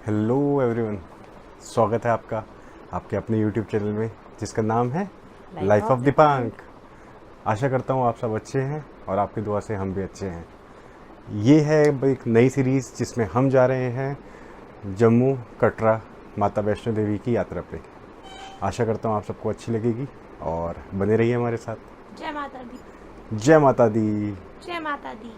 Hello everyone, स्वागत है आपका आपके अपने यूट्यूब चैनल में जिसका नाम है लाइफ ऑफ दीपांक। आशा करता हूँ आप सब अच्छे हैं और आपकी दुआ से हम भी अच्छे हैं। ये है एक नई सीरीज़ जिसमें हम जा रहे हैं जम्मू कटरा माता वैष्णो देवी की यात्रा पे। आशा करता हूँ आप सबको अच्छी लगेगी और बने रहिए हमारे साथ। जय माता दी। जय माता दी। जय माता दी।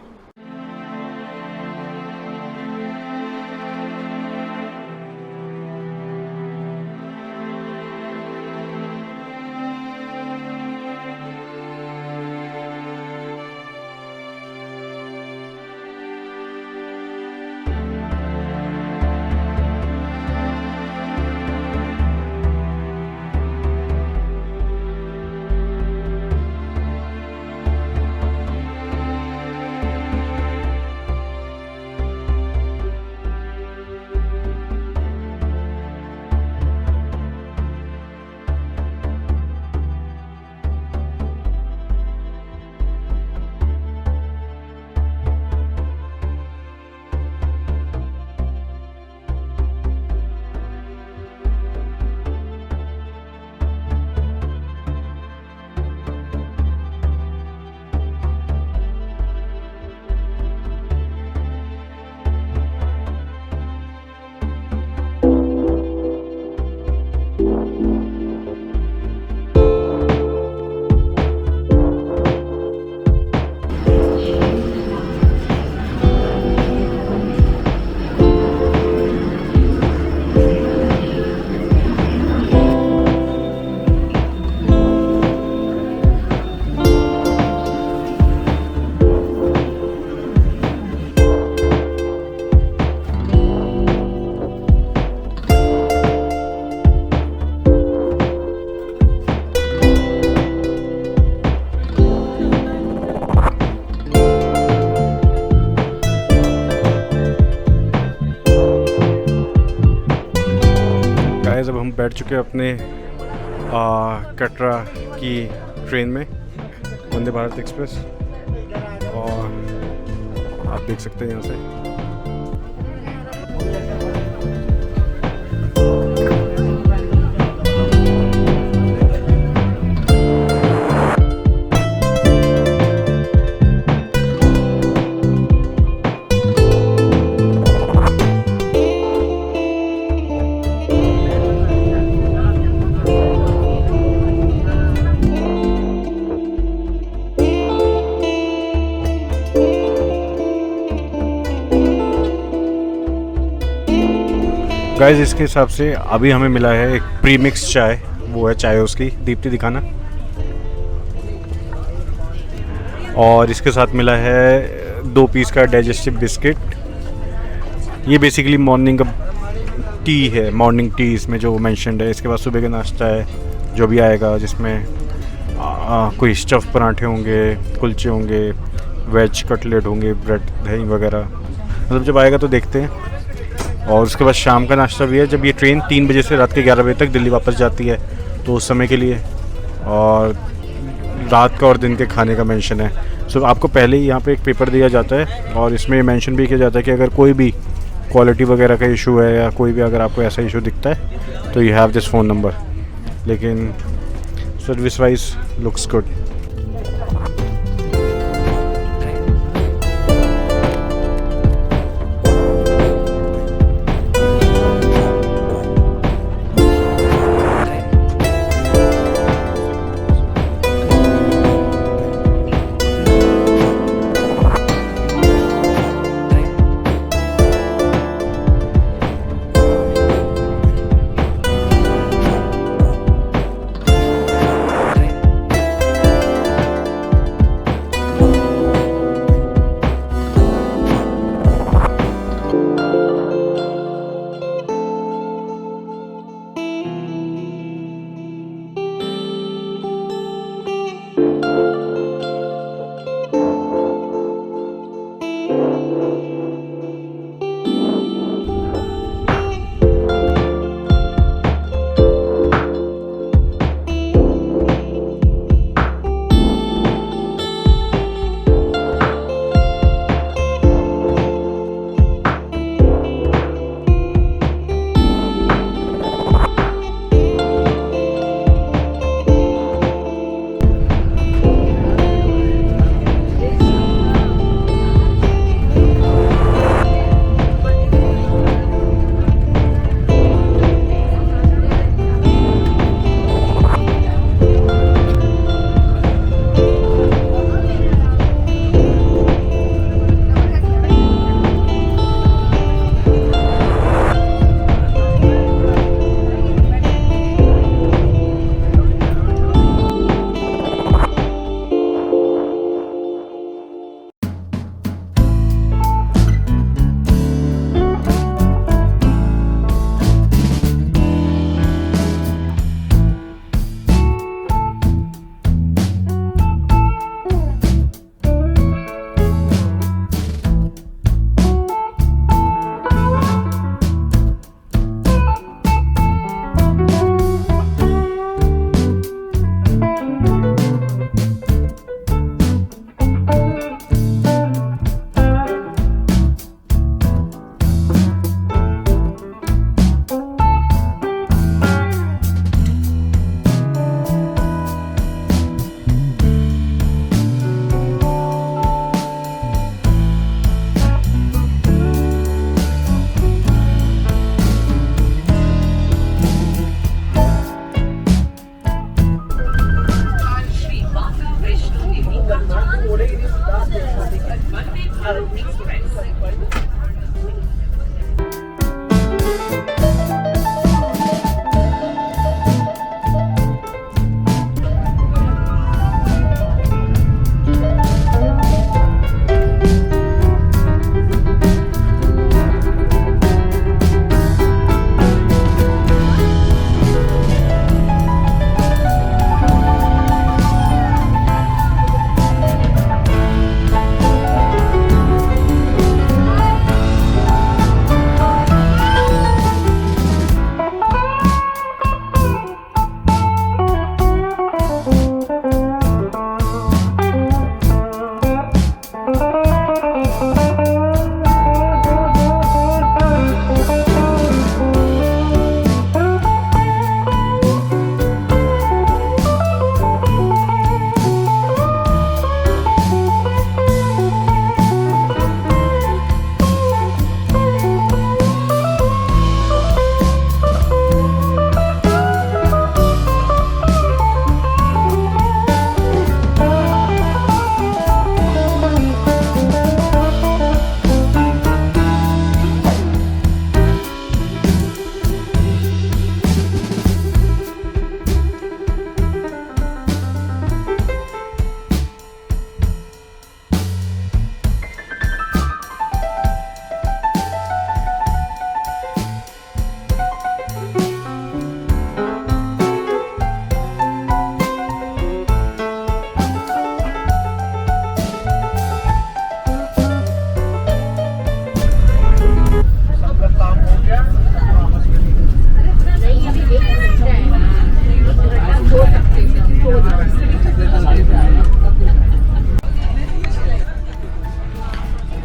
अब हम बैठ चुके हैं अपने कटरा की ट्रेन में, वंदे भारत एक्सप्रेस। और आप देख सकते हैं यहाँ से गाइस, इसके हिसाब से अभी हमें मिला है एक प्री मिक्स चाय। वो है चाय उसकी, दीप्ति दिखाना। और इसके साथ मिला है 2 पीस का डाइजेस्टिव बिस्किट। ये बेसिकली मॉर्निंग का टी है, मॉर्निंग टी इसमें जो मेंशन्ड है। इसके बाद सुबह का नाश्ता है जो भी आएगा, जिसमें कोई स्टफ़ पराठे होंगे, कुलचे होंगे, वेज कटलेट होंगे, ब्रेड दही वगैरह। मतलब जब आएगा तो देखते हैं। और उसके बाद शाम का नाश्ता भी है, जब ये ट्रेन 3 बजे से रात के 11 बजे तक दिल्ली वापस जाती है तो उस समय के लिए। और रात का और दिन के खाने का मेंशन है। सो आपको पहले ही यहाँ पे एक पेपर दिया जाता है और इसमें मेंशन भी किया जाता है कि अगर कोई भी क्वालिटी वगैरह का इशू है या कोई भी अगर आपको ऐसा इशू दिखता है तो you have this phone number. लेकिन सर्विस वाइज लुक्स गुड।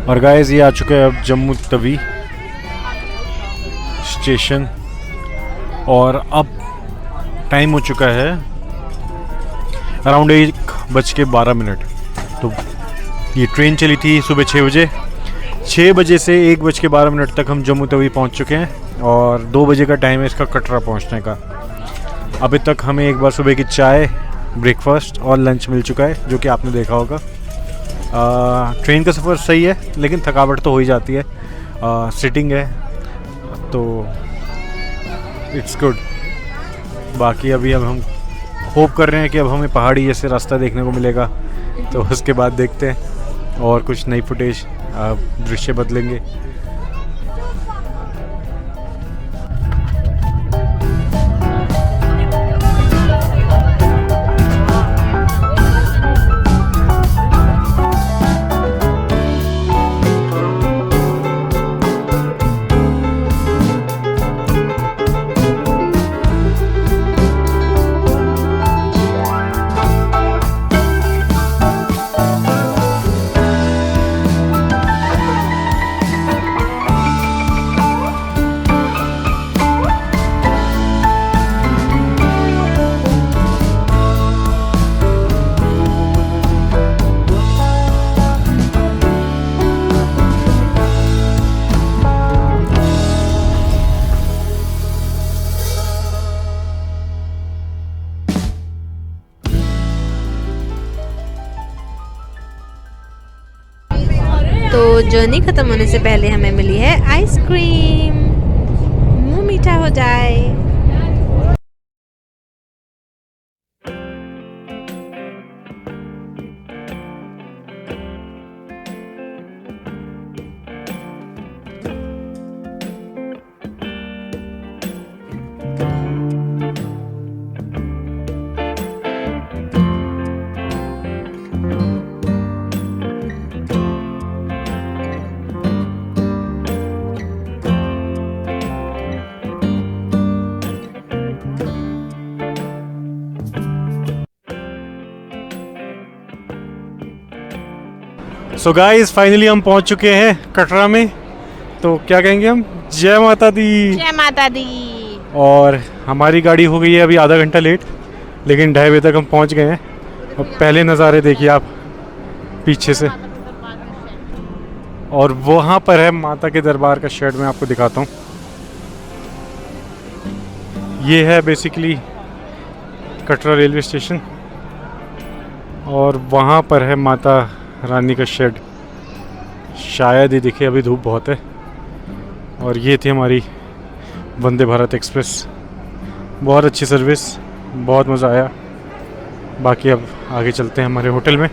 और गाइस ये आ चुका है अब जम्मू तवी स्टेशन और अब टाइम हो चुका है अराउंड 1:12। तो ये ट्रेन चली थी सुबह 6 बजे। 6 बजे से 1:12 तक हम जम्मू तवी पहुंच चुके हैं और 2 बजे का टाइम है इसका कटरा पहुंचने का। अभी तक हमें एक बार सुबह की चाय, ब्रेकफास्ट और लंच मिल चुका है जो कि आपने देखा होगा। ट्रेन का सफ़र सही है लेकिन थकावट तो हो ही जाती है। सिटिंग है तो इट्स गुड। बाकी अब हम होप कर रहे हैं कि अब हमें पहाड़ी जैसे रास्ता देखने को मिलेगा, तो उसके बाद देखते हैं और कुछ नई फुटेज दृश्य बदलेंगे। तो जर्नी खत्म होने से पहले हमें मिली है आइसक्रीम। मुंह मीठा हो जाए। सो गाइस फाइनली हम पहुंच चुके हैं कटरा में। तो क्या कहेंगे हम, जय माता दी। जय माता दी। और हमारी गाड़ी हो गई है अभी आधा घंटा लेट, लेकिन 2:30 बजे तक हम पहुंच गए हैं। और पहले नज़ारे देखिए आप पीछे से, और वहाँ पर है माता के दरबार का शेड। मैं आपको दिखाता हूँ। ये है बेसिकली कटरा रेलवे स्टेशन और वहाँ पर है माता रानी का शेड। शायद ही दिखे, अभी धूप बहुत है। और ये थी हमारी वंदे भारत एक्सप्रेस। बहुत अच्छी सर्विस, बहुत मज़ा आया। बाकी अब आगे चलते हैं हमारे होटल में।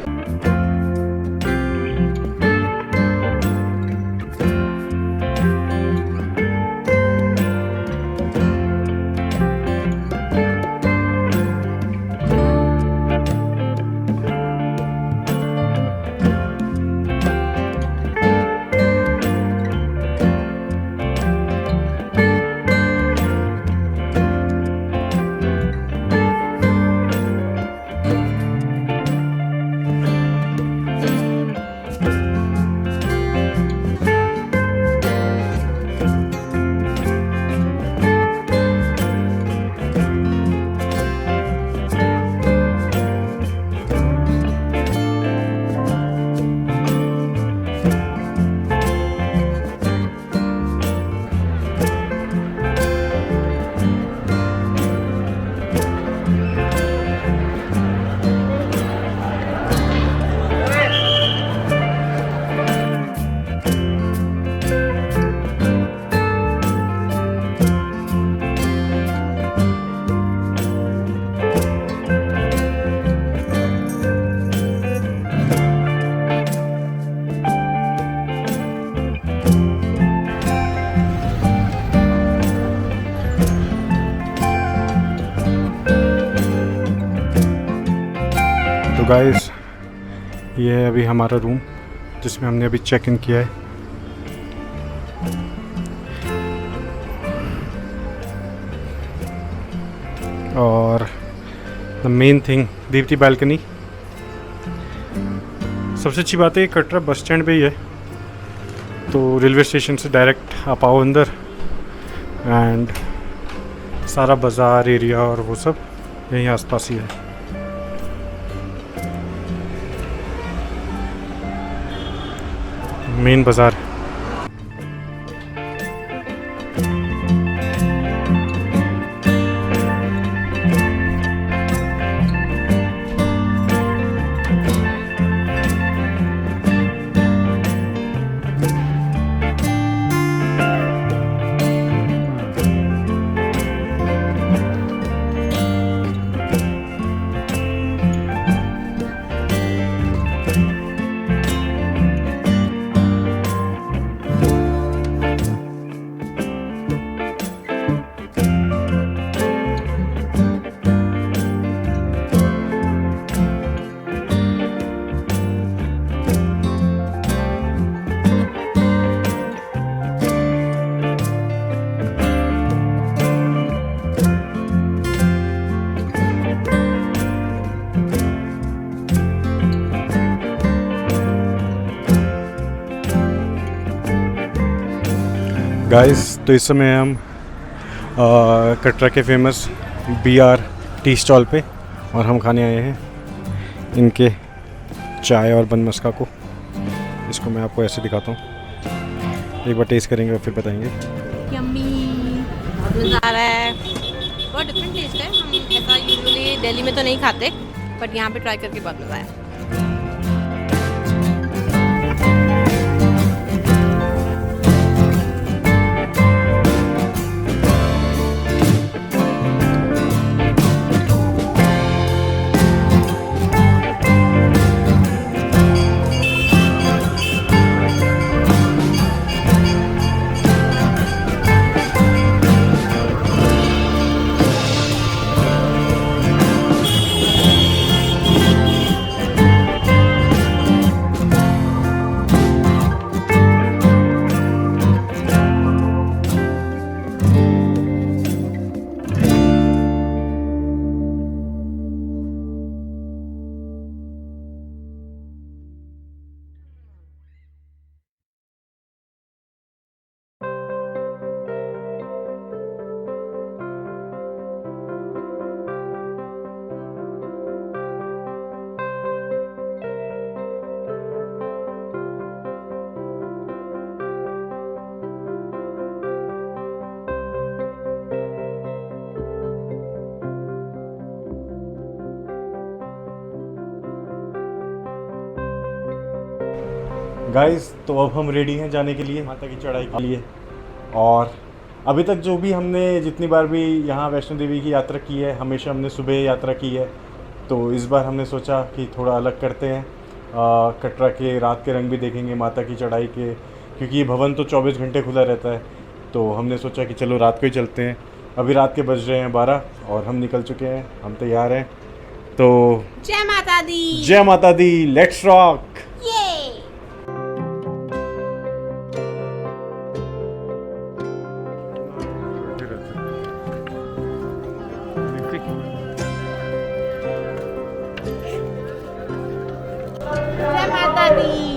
तो गाइस ये है अभी हमारा रूम जिसमें हमने अभी चेक इन किया है। और the main thing, Deepti balcony. सबसे अच्छी बात है कटरा बस स्टैंड पे ही है तो रेलवे स्टेशन से डायरेक्ट आप आओ अंदर एंड सारा बाज़ार एरिया और वो सब यहीं आसपास ही है। मेन बाज़ार। गाइस तो इस समय हम कटरा के फेमस BR टी स्टॉल पे और हम खाने आए हैं इनके चाय और बन मस्का को। इसको मैं आपको ऐसे दिखाता हूँ, एक बार टेस्ट करेंगे और फिर बताएंगे। यम्मी, बहुत मज़ा आ रहा है। बहुत डिफरेंट टेस्ट है, हम ऐसा यूजुअली दिल्ली में तो नहीं खाते, बट यहाँ पे ट्राई करके बहुत मज़ा आया। गाइस तो अब हम रेडी हैं जाने के लिए माता की चढ़ाई के लिए। और अभी तक जो भी हमने जितनी बार भी यहाँ वैष्णो देवी की यात्रा की है, हमेशा हमने सुबह यात्रा की है। तो इस बार हमने सोचा कि थोड़ा अलग करते हैं, कटरा के रात के रंग भी देखेंगे माता की चढ़ाई के, क्योंकि ये भवन तो 24 घंटे खुला रहता है। तो हमने सोचा कि चलो रात को ही चलते हैं। अभी रात के बज रहे हैं 12 और हम निकल चुके हैं, हम तैयार हैं। तो जय माता दी, जय माता दी, लेट्स रॉक। जय माता दी।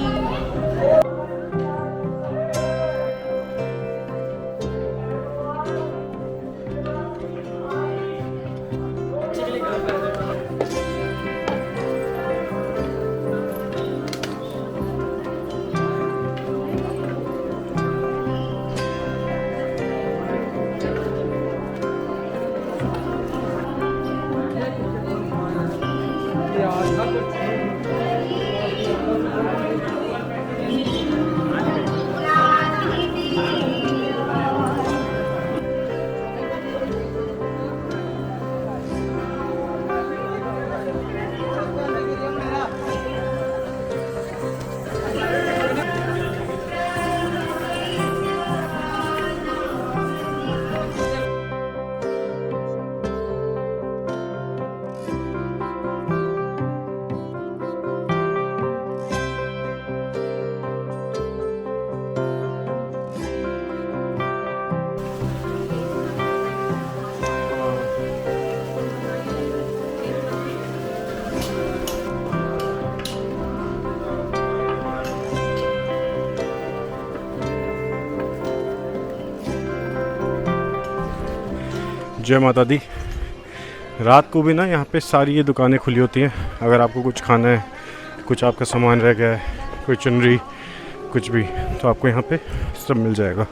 जय माता दी। रात को भी ना यहाँ पे सारी ये दुकानें खुली होती हैं। अगर आपको कुछ खाना है, कुछ आपका सामान रह गया है, कोई चुनरी, कुछ भी, तो आपको यहाँ पे सब मिल जाएगा।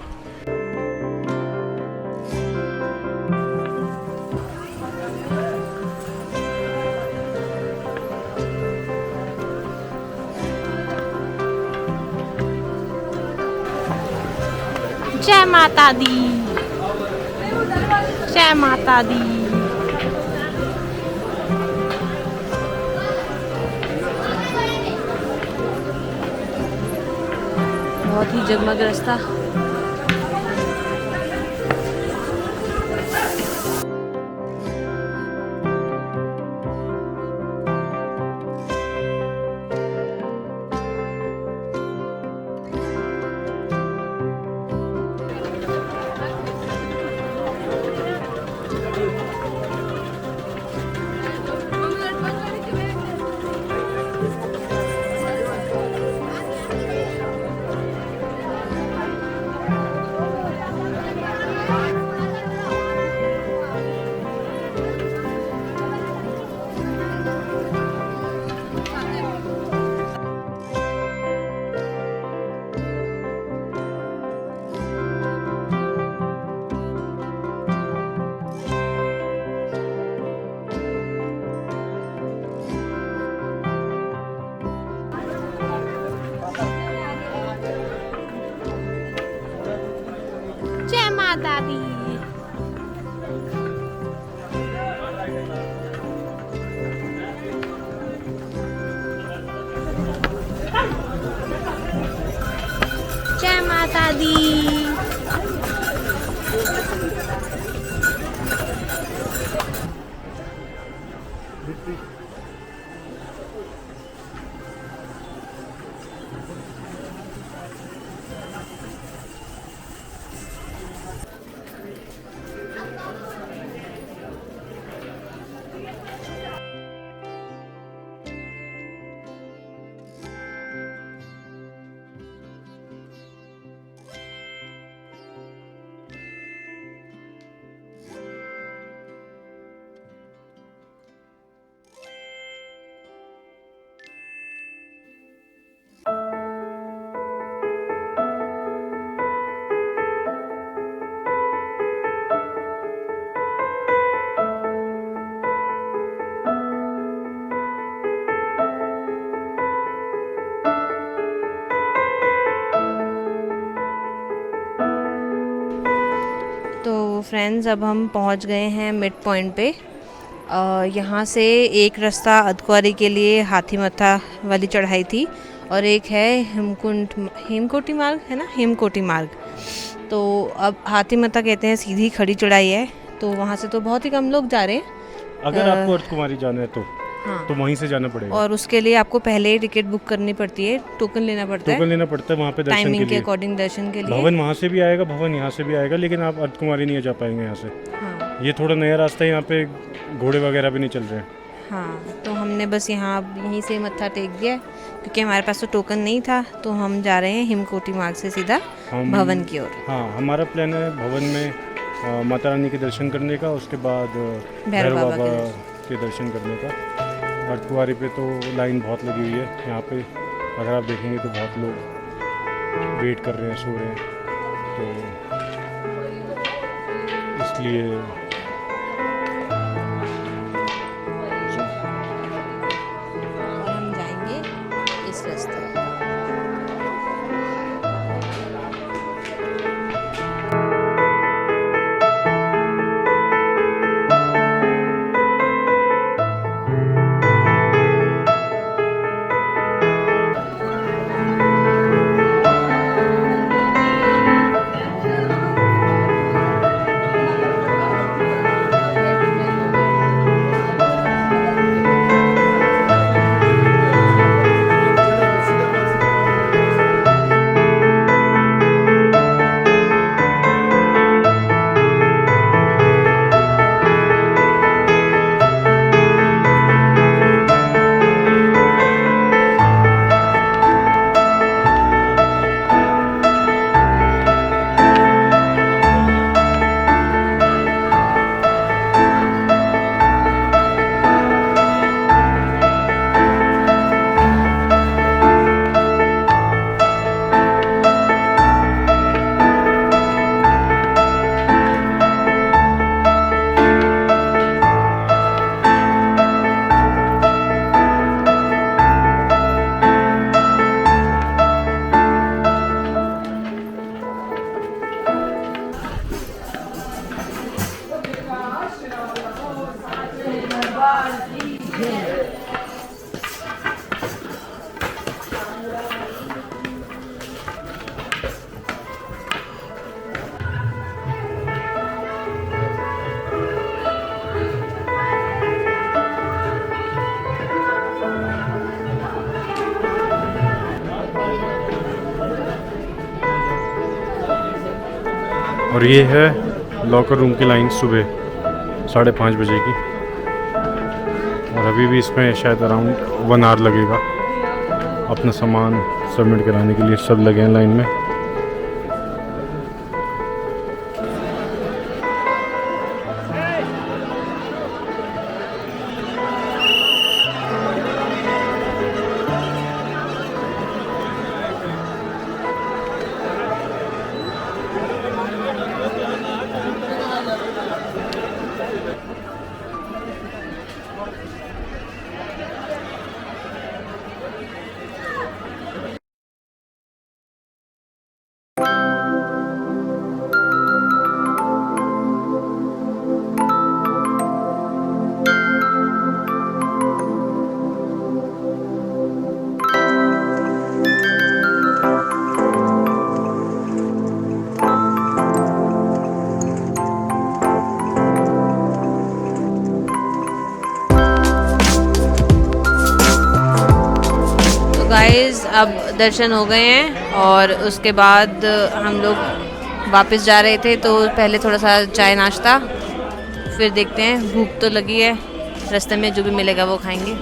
जय माता दी, जय माता दी। बहुत ही जगमग रास्ता। जय माता दी। जय माता दी। तो फ्रेंड्स, अब हम पहुंच गए हैं मिड पॉइंट पे। यहाँ से एक रास्ता अर्धकुंवारी के लिए हाथीमथा वाली चढ़ाई थी और एक है हेमकोटी मार्ग है ना, हेमकोटी मार्ग। तो अब हाथीमथा कहते हैं सीधी खड़ी चढ़ाई है, तो वहाँ से तो बहुत ही कम लोग जा रहे हैं। अगर आपको अर्धकुंवारी जाना है हाँ, तो वहीं से जाना पड़ेगा। और उसके लिए आपको पहले ही टिकट बुक करनी पड़ती है, टोकन लेना पड़ता है, टोकन लेना पड़ता है वहाँ पे दर्शन के टाइमिंग के लिए। अकॉर्डिंग दर्शन के लिए। भवन वहाँ से भी आएगा, भवन यहाँ से भी आएगा, लेकिन आप अर्धकुंवारी नहीं जा पाएंगे यहाँ से। हाँ ये थोड़ा नया रास्ता है, यहाँ पे घोड़े वगैरह भी नहीं चल रहे हैं। हाँ, तो हमने बस यहीं से मत्था टेक दिया क्योंकि हमारे पास तो टोकन नहीं था, तो हम जा रहे हैं हेमकोटी मार्ग से सीधा भवन की ओर। हाँ, हमारा प्लान है भवन में माता रानी के दर्शन करने का, उसके बाद भैरव बाबा के दर्शन करने का। अर्धकुंवारी पे तो लाइन बहुत लगी हुई है यहाँ पे, अगर आप देखेंगे तो बहुत लोग वेट कर रहे हैं, सो रहे हैं, तो इसलिए हम जाएंगे इस रास्ते। और ये है लॉकर रूम की लाइन सुबह 5:30 बजे की, और अभी भी इसमें शायद अराउंड 1 आवर लगेगा अपना सामान सबमिट कराने के लिए। सब लगे हैं लाइन में। गाइस अब दर्शन हो गए हैं और उसके बाद हम लोग वापस जा रहे थे, तो पहले थोड़ा सा चाय नाश्ता, फिर देखते हैं, भूख तो लगी है, रास्ते में जो भी मिलेगा वो खाएंगे।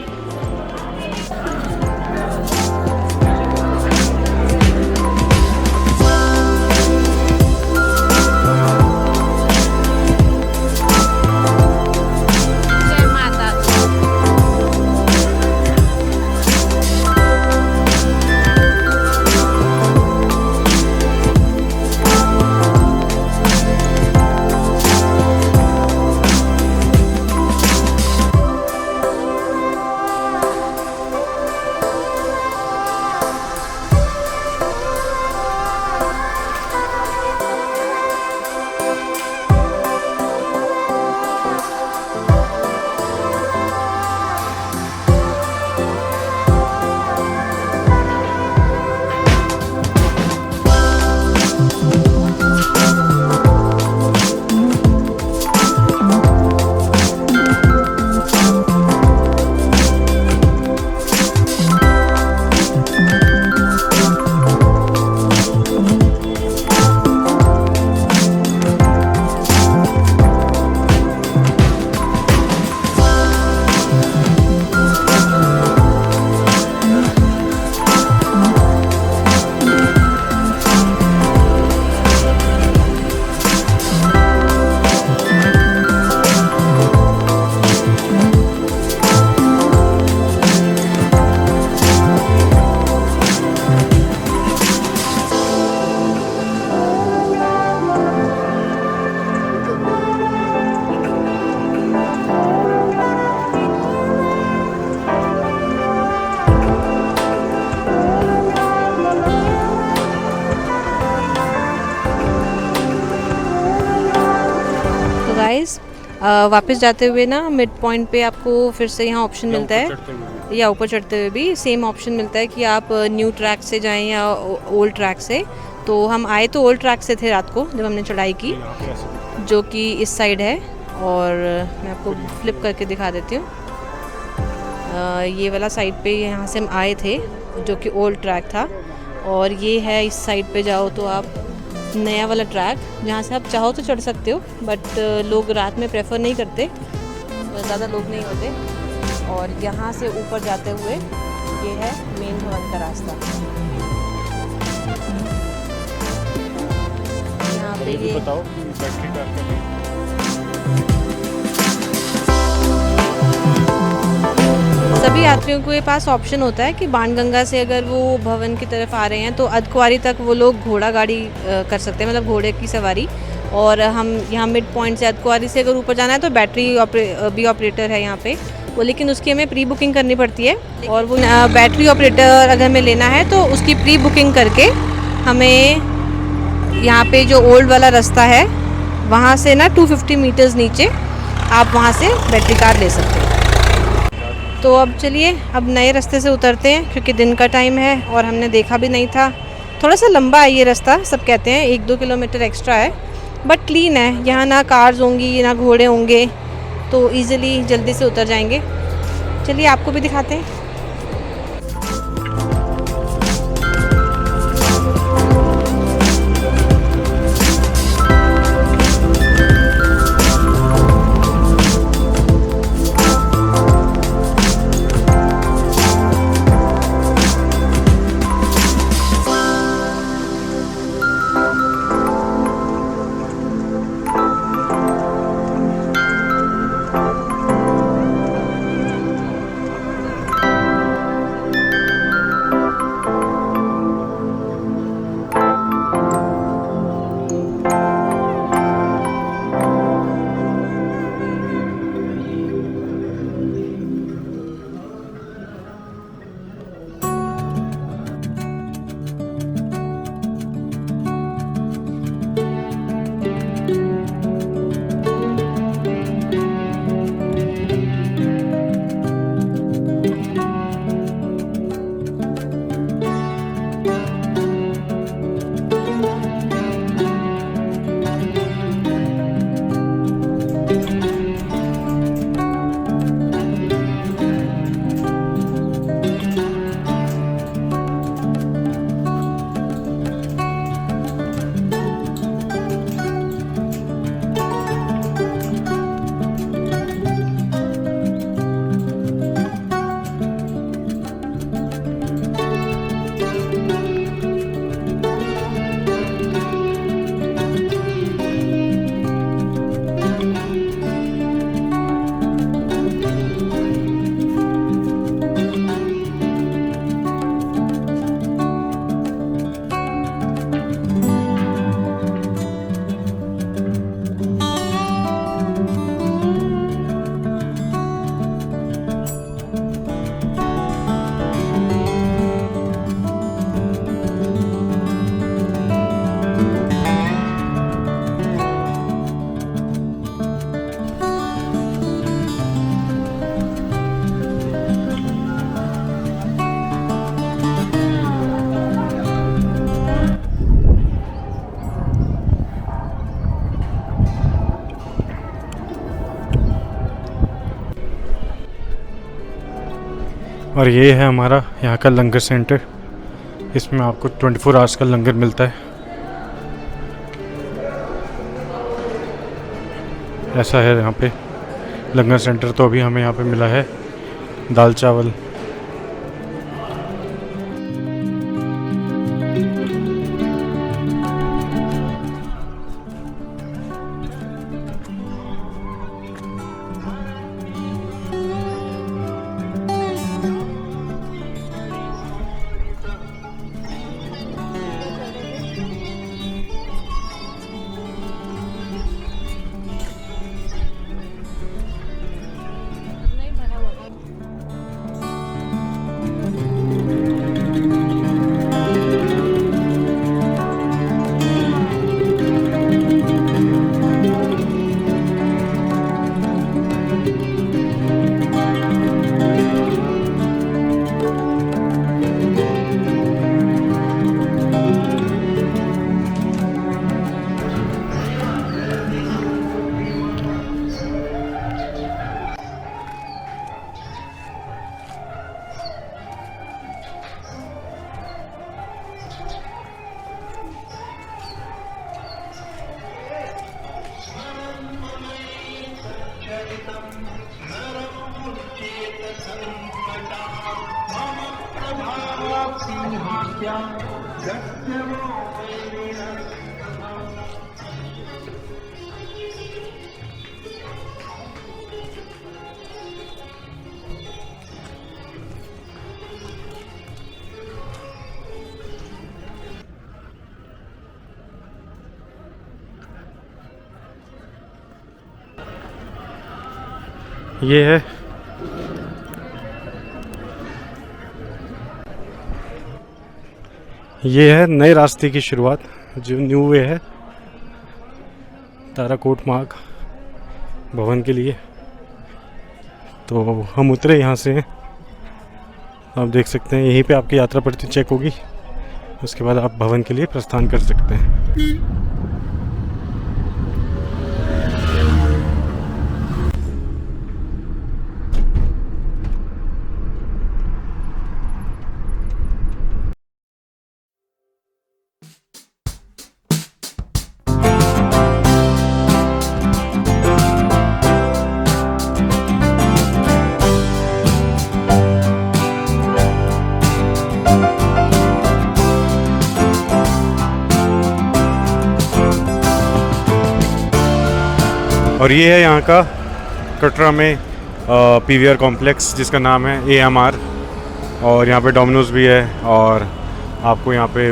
गाइस वापस जाते हुए ना मिड पॉइंट पे आपको फिर से यहाँ ऑप्शन मिलता है, या ऊपर चढ़ते हुए भी सेम ऑप्शन मिलता है कि आप न्यू ट्रैक से जाएं या ओल्ड ट्रैक से। तो हम आए तो ओल्ड ट्रैक से थे रात को जब हमने चढ़ाई की, जो कि इस साइड है, और मैं आपको फ्लिप करके दिखा देती हूँ। ये वाला साइड पे यहाँ से हम आए थे जो कि ओल्ड ट्रैक था, और ये है इस साइड पे जाओ तो आप नया वाला ट्रैक, जहाँ से आप चाहो तो चढ़ सकते हो, बट लोग रात में प्रेफर नहीं करते, ज़्यादा लोग नहीं होते। और यहाँ से ऊपर जाते हुए ये है मेन भवन का रास्ता। यहाँ पे ये बताओ बैटरी का सभी यात्रियों के पास ऑप्शन होता है कि बाणगंगा से अगर वो भवन की तरफ आ रहे हैं तो अर्धकुंवारी तक वो लोग घोड़ा गाड़ी कर सकते हैं, मतलब घोड़े की सवारी। और हम यहाँ मिड पॉइंट से अर्धकुंवारी से अगर ऊपर जाना है तो बैटरी भी ऑपरेटर है यहाँ पे वो, लेकिन उसकी हमें प्री बुकिंग करनी पड़ती है। और वो बैटरी ऑपरेटर अगर हमें लेना है तो उसकी प्री बुकिंग करके हमें यहाँ पे जो ओल्ड वाला रास्ता है वहाँ से ना 250 मीटर्स नीचे आप वहाँ से बैटरी कार ले सकते हैं। तो अब चलिए अब नए रास्ते से उतरते हैं, क्योंकि दिन का टाइम है और हमने देखा भी नहीं था। थोड़ा सा लंबा है ये रास्ता, सब कहते हैं 1-2 किलोमीटर एक्स्ट्रा है, बट क्लीन है। यहाँ ना कार्स होंगी ना घोड़े होंगे, तो इजीली जल्दी से उतर जाएंगे। चलिए आपको भी दिखाते हैं। और ये है हमारा यहाँ का लंगर सेंटर। इसमें आपको 24 आवर्स का लंगर मिलता है। ऐसा है यहाँ पे लंगर सेंटर। तो अभी हमें यहाँ पे मिला है दाल चावल। ये है नए रास्ते की शुरुआत, जो न्यू वे है ताराकोट मार्ग भवन के लिए। तो हम उतरे यहाँ से, आप देख सकते हैं यहीं पे आपकी यात्रा पर्ची चेक होगी। उसके बाद आप भवन के लिए प्रस्थान कर सकते हैं। और ये है यहाँ का कटरा में पीवीआर कॉम्प्लेक्स, जिसका नाम है AMR। और यहाँ पे डोमिनोज भी है, और आपको यहाँ पे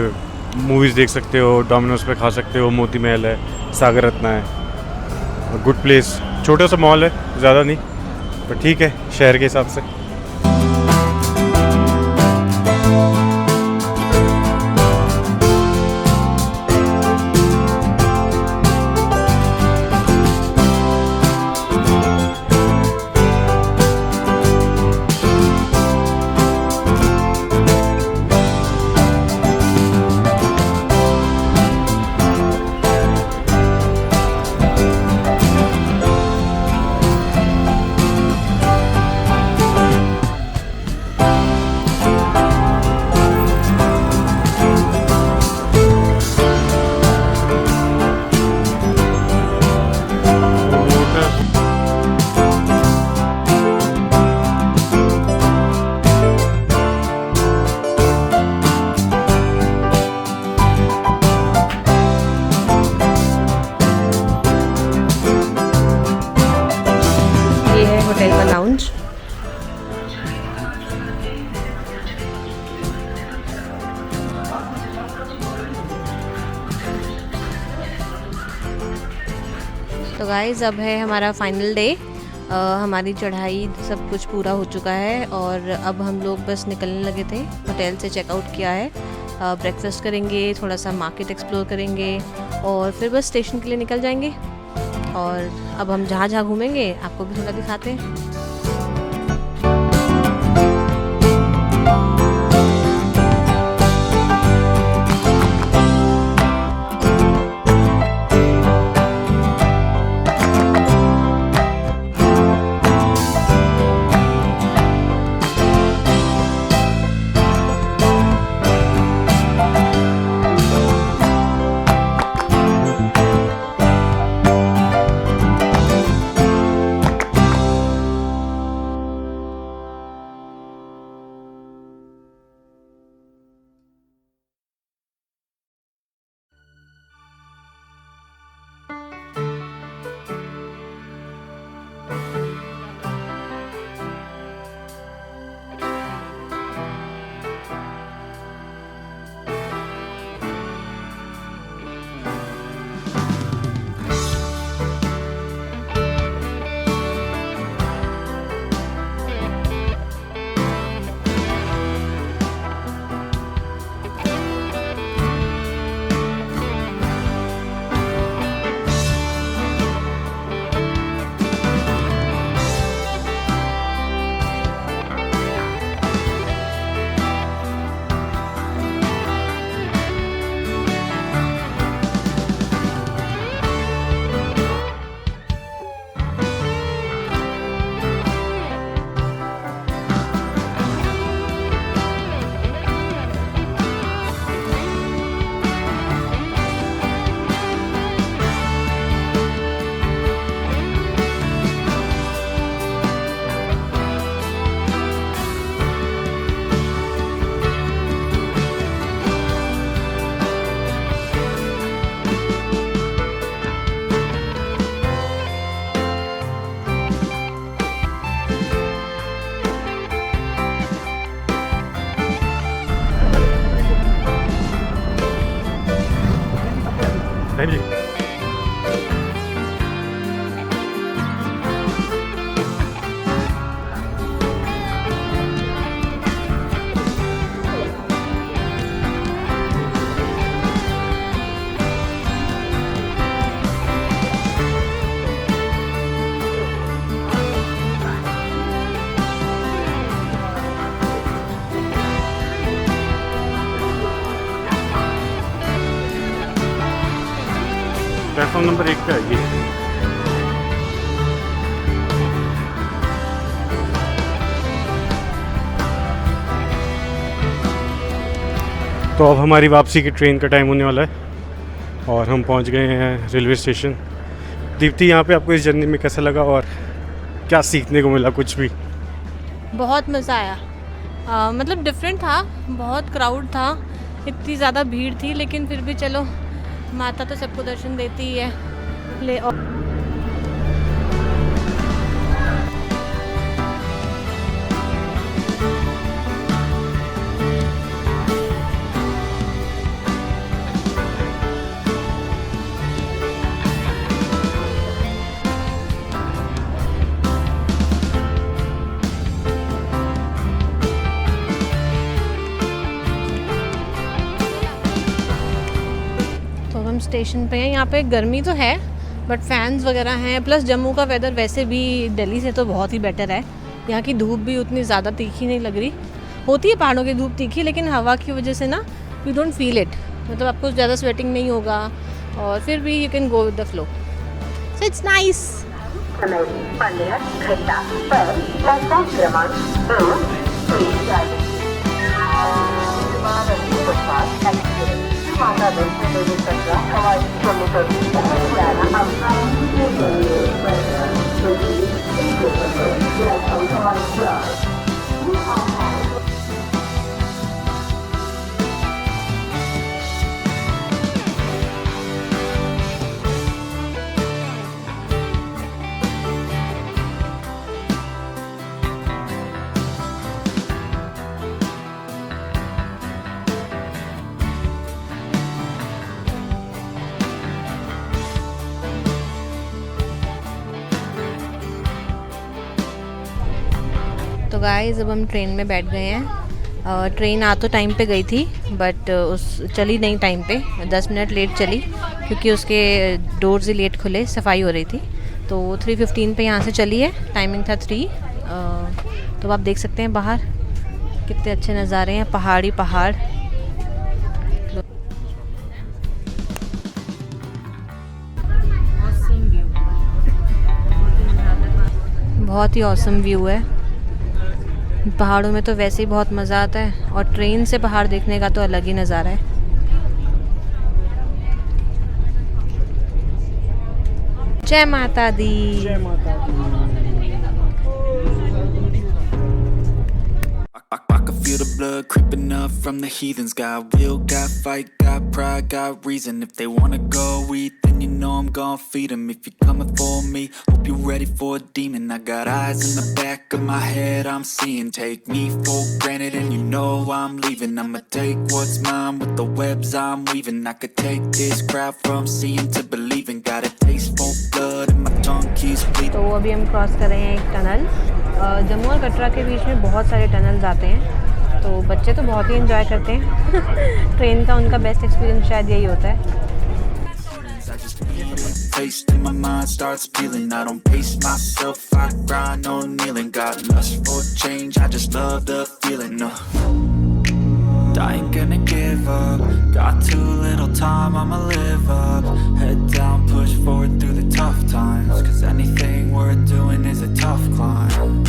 मूवीज़ देख सकते हो, डोमिनोज पे खा सकते हो। मोती महल है, सागर रत्ना है। गुड प्लेस, छोटा सा मॉल है, ज़्यादा नहीं, पर ठीक है शहर के हिसाब से। होटल का लाउंज। तो गाइज़ अब है हमारा फाइनल डे। हमारी चढ़ाई सब कुछ पूरा हो चुका है और अब हम लोग बस निकलने लगे थे। होटल से चेकआउट किया है, ब्रेकफास्ट करेंगे, थोड़ा सा मार्केट एक्सप्लोर करेंगे और फिर बस स्टेशन के लिए निकल जाएंगे। और अब हम जहाँ जहाँ घूमेंगे आपको भी थोड़ा दिखाते हैं। Thank you. प्लेटफॉर्म नंबर 1 पे आएगी। तो अब हमारी वापसी की ट्रेन का टाइम होने वाला है और हम पहुंच गए हैं रेलवे स्टेशन। दीप्ति, यहाँ पे आपको इस जर्नी में कैसा लगा और क्या सीखने को मिला? कुछ भी? बहुत मज़ा आया। मतलब डिफरेंट था, बहुत क्राउड था, इतनी ज़्यादा भीड़ थी, लेकिन फिर भी चलो, माता तो सबको दर्शन देती ही है। तो हम स्टेशन पे हैं। यहाँ पे गर्मी तो है बट फैंस वगैरह हैं, प्लस जम्मू का वेदर वैसे भी दिल्ली से तो बहुत ही बेटर है। यहाँ की धूप भी उतनी ज़्यादा तीखी नहीं लग रही। होती है पहाड़ों की धूप तीखी, लेकिन हवा की वजह से ना यू डोंट फील इट, मतलब आपको ज़्यादा स्वेटिंग नहीं होगा और फिर भी you can go with the flow, so it's nice. तो गाइस अब हम ट्रेन में बैठ गए हैं। ट्रेन आ तो टाइम पे गई थी बट चली नहीं टाइम पे, 10 मिनट लेट चली क्योंकि उसके डोर्स ही लेट खुले, सफाई हो रही थी। तो 3:15 पे यहाँ से चली है, टाइमिंग था 3। तो आप देख सकते हैं बाहर कितने अच्छे नज़ारे हैं, पहाड़ी पहाड़। बहुत ही ऑसम व्यू है। पहाड़ों में तो वैसे ही बहुत मज़ा आता है और ट्रेन से पहाड़ देखने का तो अलग ही नज़ारा है। जय माता दी। जय माता दी। I can feel the blood creeping up from the heathens. Got will, got fight, got pride, got reason. If they wanna go eat, then you know I'm gon' feed them. If you're coming for me, hope you're ready for a demon. I got eyes in the back of my head, I'm seeing. Take me for granted and you know I'm leaving. I'ma take what's mine with the webs I'm weaving. I could take this crowd from seeing to believing. Got a taste for blood and my tongue keeps bleeding. तो अभी हम cross कर रहे हैं एक tunnel. Jammu और कटरा के बीच में बहुत सारे टनल्स आते हैं, तो बच्चे तो बहुत ही एंजॉय करते हैं। ट्रेन का उनका बेस्ट एक्सपीरियंस शायद यही होता है। Taste in my mind starts peeling. I don't pace myself, I grind on kneeling. Got lust for change, I just love the feeling. No, I ain't gonna give up. Got too little time, I'ma live up. Head down, push forward through the tough times. Cause anything worth doing is a tough climb.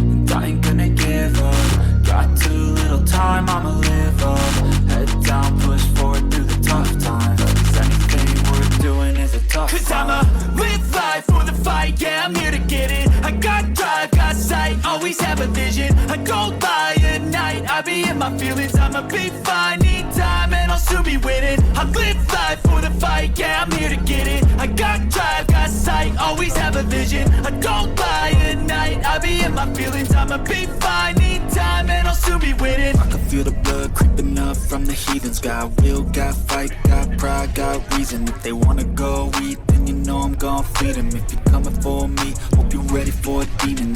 And I ain't gonna give up. Got too little time, I'ma live up. Head down, push forward through the tough times. Cause anything worth doing is a tough climb. Cause I'ma live life for the fight, yeah, I'm here to get it. I got drive, got sight, always have a vision. I go by at night, I be in my feelings. I'ma be fine, need time and I'll soon be winning. I live life for the fight, yeah, I'm here to get it. I got drive, got sight, always have a vision. I go by at night, I be in my feelings. I'ma be fine, need time and I'll soon be winning. I can feel the blood creeping up from the heathens. Got will, got fight, got pride, got reason. If they wanna go eat, then you know I'm gon' feed them. If you're coming for me, hope you're ready for a demon.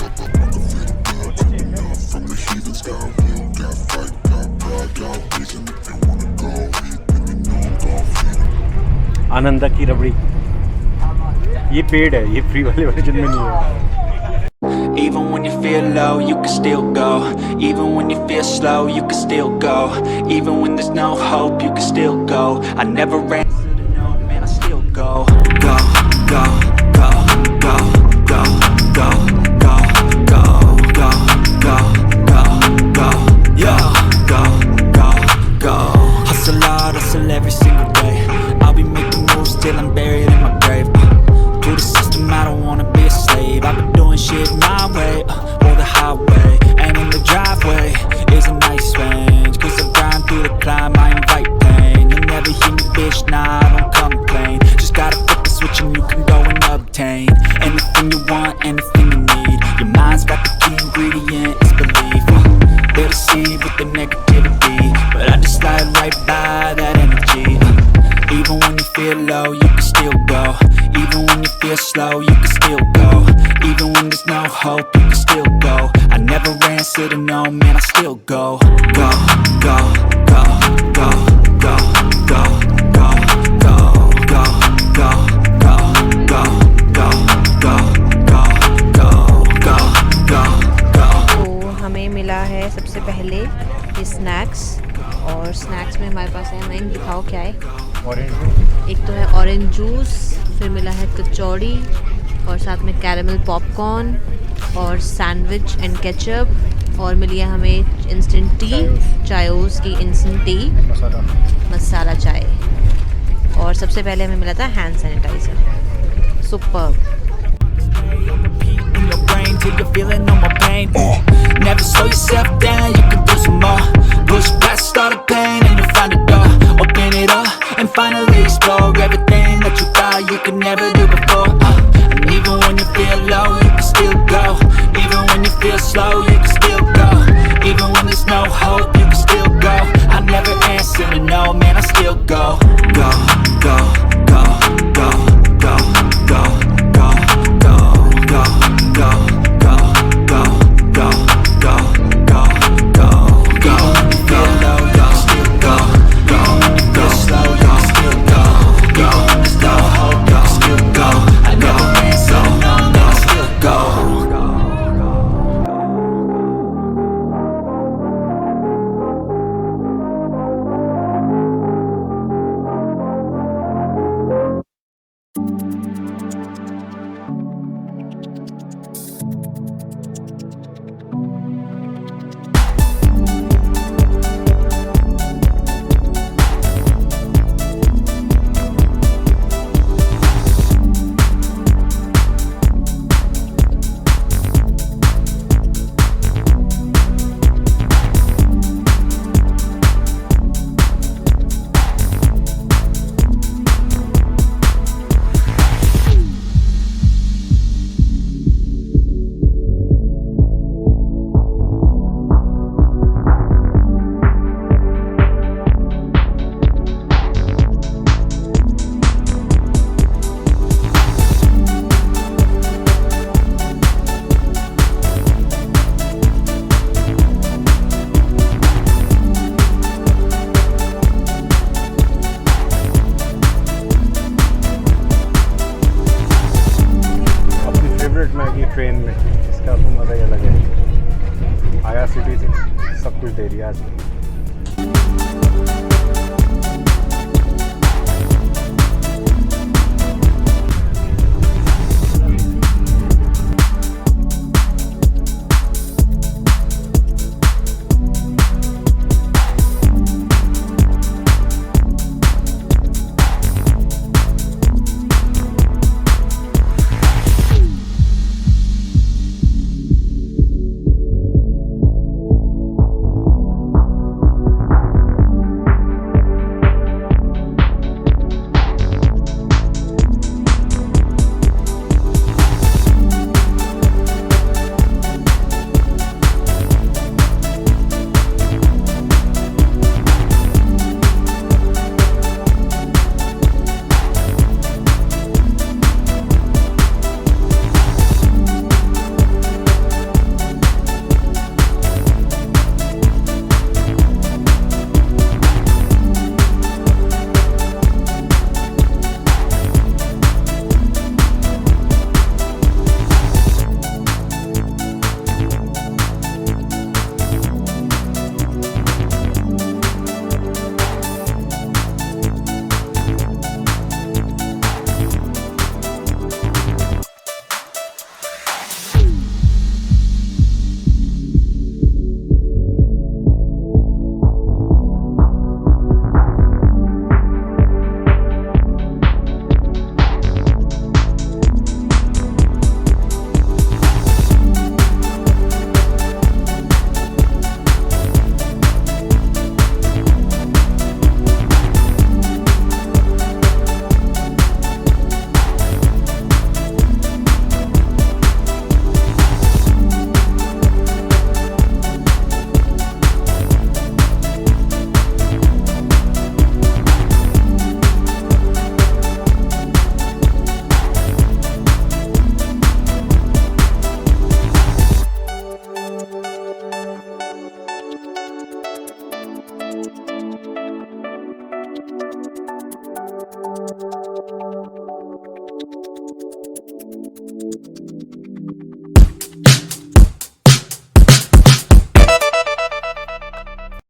From the heathens, got will, got fight, got pride, got reason. If they wanna go eat, then you know I'm gon' feed them. Ananda की रबड़ी, ये paid है, ये free वाले version में नहीं है. Even when you feel low, you can still go. Even when you feel slow, you can still go. Even when there's no hope, you can still go. I never answer to no, man, I still go. Go, go, go, go, go, go, go, go, go, go, go, go, yeah, go, go, go. Hustle hard, hustle every single day. I'll be making moves till I'm buried in my grave. To the system, I don't wanna be a slave. I've been doing shit my way, or the highway. And in the driveway is a nice range. Cause I grind through the climb, I invite pain. You'll never hear me, bitch, nah, I don't complain. Just gotta flip the switch and you can go and obtain anything you want, anything you need. Your mind's got the key ingredient, it's belief. They'll deceive with the negativity, but I just slide right by that energy. Even when you feel low, you can still go. Even when you feel slow, you can still go. Even when there's no hope, you can still go. I never answer to no, man, I still go. Go, go, go, go, go, go, go, go, go, go, go, go, go, go, go, go, go, go. तो हमें मिला है सबसे पहले ये snacks, और snacks में हमारे पास है, मैं दिखाओ क्या है. एक तो है ऑरेंज जूस, फिर मिला है कचौड़ी, और साथ में कैरेमल पॉपकॉर्न और सैंडविच एंड केचप, और मिली है हमें इंस्टेंट टी, चायोस की इंस्टेंट टी, मसाला चाय, और सबसे पहले हमें मिला था hand sanitiser. Superb. In your brain till you're feeling no more pain. Never slow yourself down, you can do some more. Push past all the pain and you'll find a door. Open it up and finally explore everything that you thought you could never do before. And even when you feel low, you can still go. Even when you feel slow, you can still go. Even when there's no hope, you can still go. I never answer to no, man, I still go. Go, go, go, go, go, go, go, go, go, go, go, go, go, go, go, go, go. Even when you feel low, you can still go. Even when you feel slow, you can still go. Even when there's no hope, you can still go. I never answer to no, man, I still go. Train में इसका तो मज़ा ही अलग है. आया city से सब कुछ दे दिया आज.